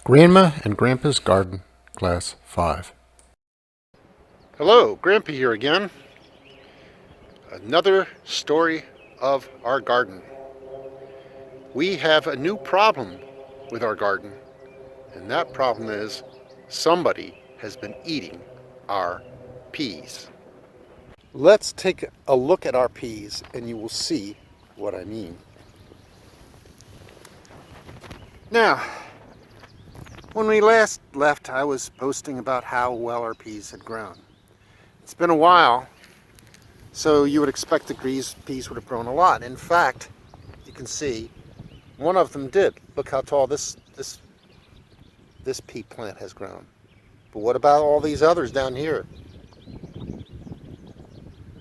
Grandma and Grandpa's Garden, Class 5. Hello, Grandpa here again. Another story of our garden. We have a new problem with our garden, and that problem is somebody has been eating our peas. Let's take a look at our peas and you will see what I mean. Now, when we last left, I was boasting about how well our peas had grown. It's been a while, so you would expect the peas would have grown a lot. In fact, you can see one of them did. Look how tall this pea plant has grown. But what about all these others down here?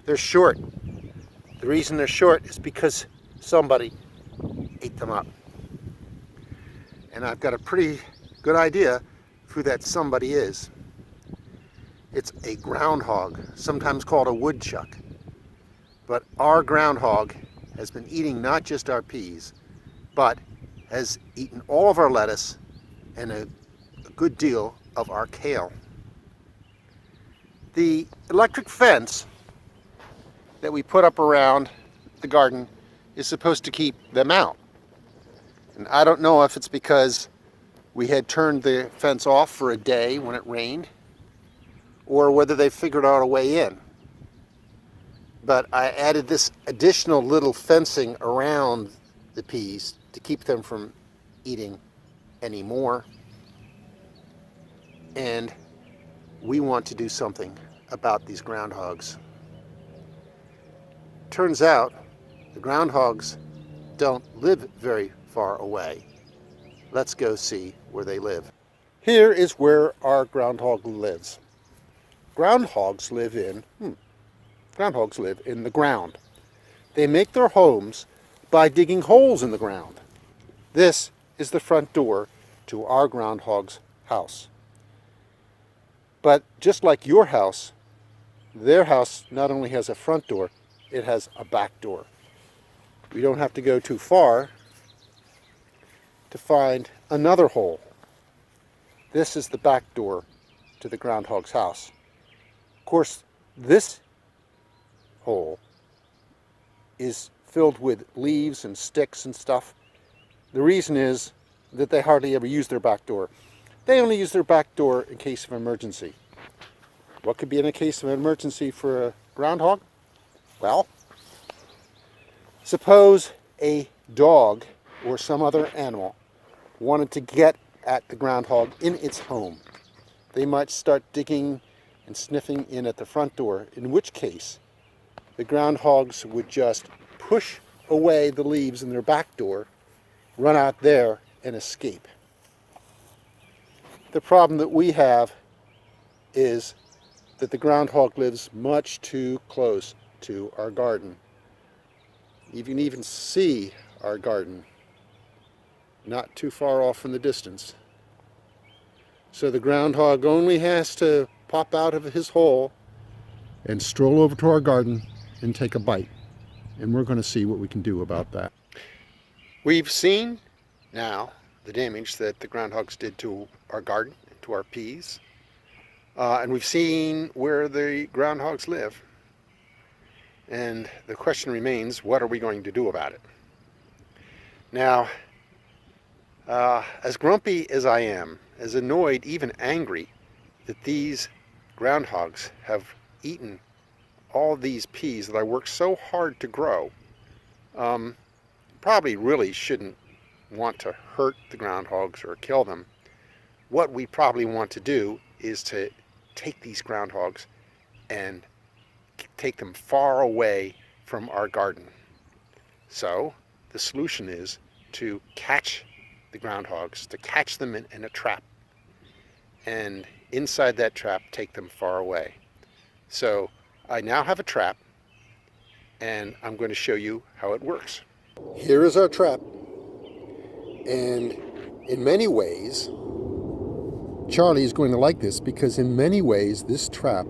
They're short. The reason they're short is because somebody ate them up. And I've got a pretty good idea who that somebody is. It's a groundhog, sometimes called a woodchuck. But our groundhog has been eating not just our peas, but has eaten all of our lettuce and a good deal of our kale. The electric fence that we put up around the garden is supposed to keep them out. And I don't know if it's because we had turned the fence off for a day when it rained, or whether they figured out a way in. But I added this additional little fencing around the peas to keep them from eating any more. And we want to do something about these groundhogs. Turns out the groundhogs don't live very far away. Let's go see where they live. Here is where our groundhog lives. Groundhogs live in the ground. They make their homes by digging holes in the ground. This is the front door to our groundhog's house. But just like your house, their house not only has a front door, it has a back door. We don't have to go too far to find another hole. This is the back door to the groundhog's house. Of course, this hole is filled with leaves and sticks and stuff. The reason is that they hardly ever use their back door. They only use their back door in case of emergency. What could be in a case of emergency for a groundhog? Well, suppose a dog or some other animal wanted to get at the groundhog in its home. They might start digging and sniffing in at the front door, in which case the groundhogs would just push away the leaves in their back door, run out there, and escape. The problem that we have is that the groundhog lives much too close to our garden. You can even see our garden not too far off in the distance. So the groundhog only has to pop out of his hole and stroll over to our garden and take a bite. And we're going to see what we can do about that. We've seen now the damage that the groundhogs did to our garden, to our peas. And we've seen where the groundhogs live. And the question remains, what are we going to do about it? Now, as grumpy as I am, as annoyed, even angry, that these groundhogs have eaten all these peas that I worked so hard to grow, probably really shouldn't want to hurt the groundhogs or kill them. What we probably want to do is to take these groundhogs and take them far away from our garden. So the solution is to catch the groundhogs, to catch them in a trap, and inside that trap take them far away. So I now have a trap, and I'm going to show you how it works. Here is our trap, and in many ways Charlie is going to like this, because in many ways this trap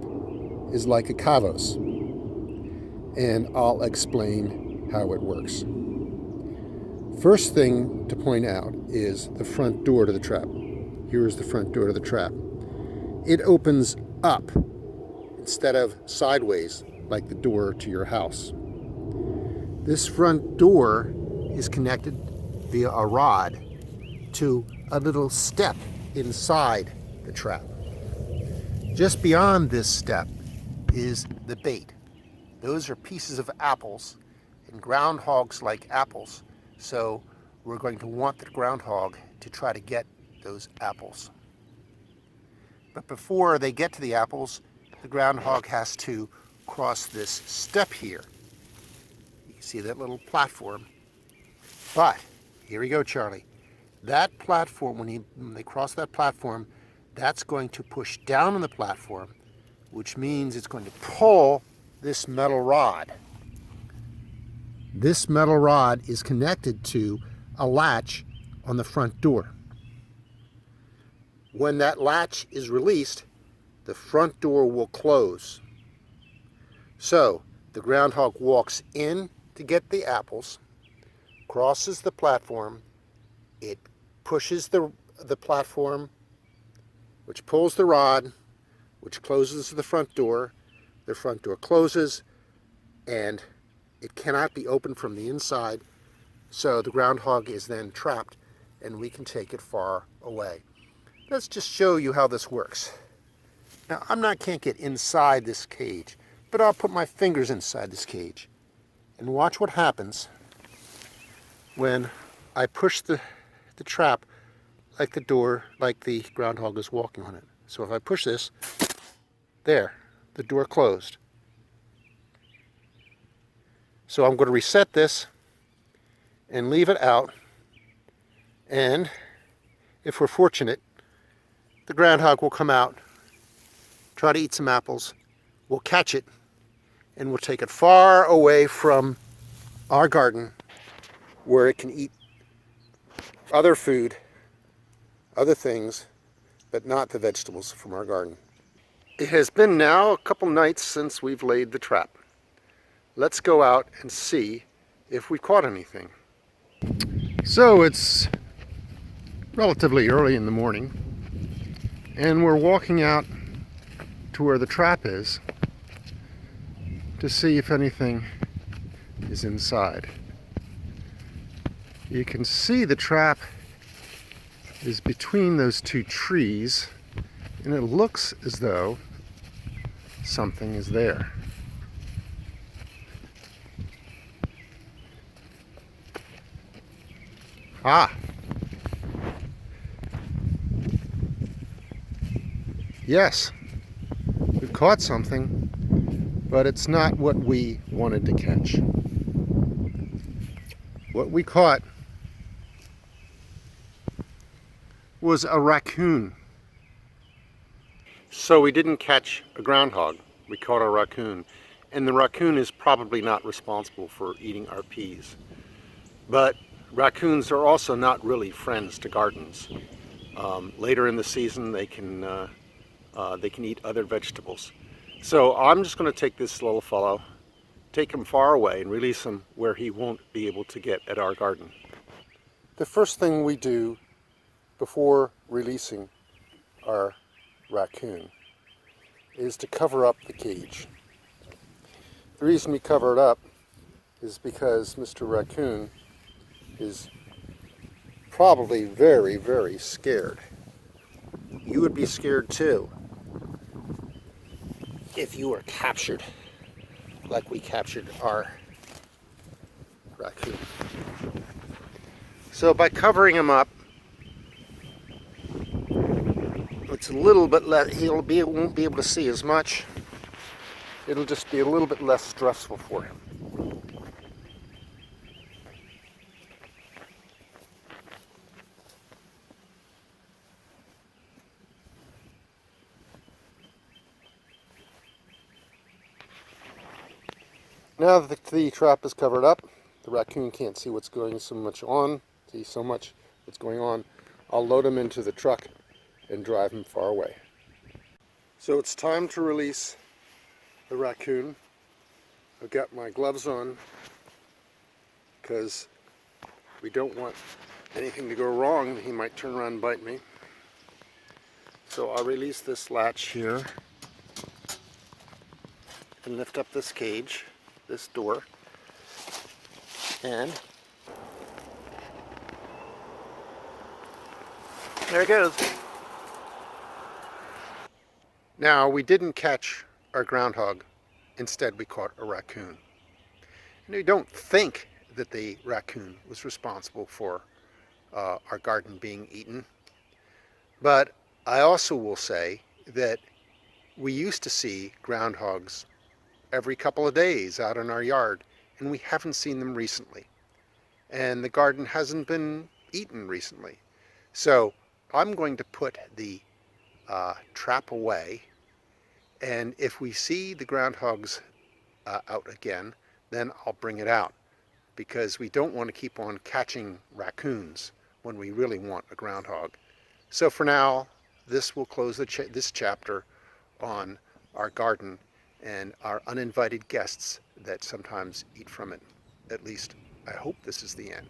is like a kavos, and I'll explain how it works. First thing to point out is the front door to the trap. Here is the front door to the trap. It opens up instead of sideways like the door to your house. This front door is connected via a rod to a little step inside the trap. Just beyond this step is the bait. Those are pieces of apples, and groundhogs like apples, so we're going to want the groundhog to try to get those apples. But before they get to the apples, the groundhog has to cross this step here. You can see that little platform. But, here we go, Charlie. That platform, when they cross that platform, that's going to push down on the platform, which means it's going to pull this metal rod. This metal rod is connected to a latch on the front door. When that latch is released, the front door will close. So the groundhog walks in to get the apples, crosses the platform, it pushes the platform, which pulls the rod, which closes the front door closes, and it cannot be opened from the inside, so the groundhog is then trapped and we can take it far away. Let's just show you how this works. Now, can't get inside this cage, but I'll put my fingers inside this cage and watch what happens when I push the trap like the groundhog is walking on it. So if I push this, there, the door closed. So I'm going to reset this and leave it out, and if we're fortunate, the groundhog will come out, try to eat some apples, we'll catch it, and we'll take it far away from our garden where it can eat other food, other things, but not the vegetables from our garden. It has been now a couple nights since we've laid the trap. Let's go out and see if we caught anything. So it's relatively early in the morning, and we're walking out to where the trap is to see if anything is inside. You can see the trap is between those two trees, and it looks as though something is there. Ah! Yes, we caught something, but it's not what we wanted to catch. What we caught was a raccoon. So we didn't catch a groundhog, we caught a raccoon. And the raccoon is probably not responsible for eating our peas. But raccoons are also not really friends to gardens. Later in the season they can eat other vegetables. So I'm just going to take this little fellow, take him far away and release him where he won't be able to get at our garden. The first thing we do before releasing our raccoon is to cover up the cage. The reason we cover it up is because Mr. Raccoon is probably very, very scared. You would be scared too if you were captured like we captured our raccoon. So by covering him up, it's a little bit less, won't be able to see as much. It'll just be a little bit less stressful for him. Now that the trap is covered up, the raccoon can't see what's going what's going on. I'll load him into the truck and drive him far away. So it's time to release the raccoon. I've got my gloves on because we don't want anything to go wrong. He might turn around and bite me. So I'll release this latch here and lift up this cage, this door, and there it goes. Now, we didn't catch our groundhog. Instead, we caught a raccoon. And we don't think that the raccoon was responsible for our garden being eaten. But I also will say that we used to see groundhogs every couple of days out in our yard, and we haven't seen them recently. And the garden hasn't been eaten recently. So I'm going to put the trap away, and if we see the groundhogs out again, then I'll bring it out, because we don't want to keep on catching raccoons when we really want a groundhog. So for now, this will close this chapter on our garden and our uninvited guests that sometimes eat from it. At least, I hope this is the end.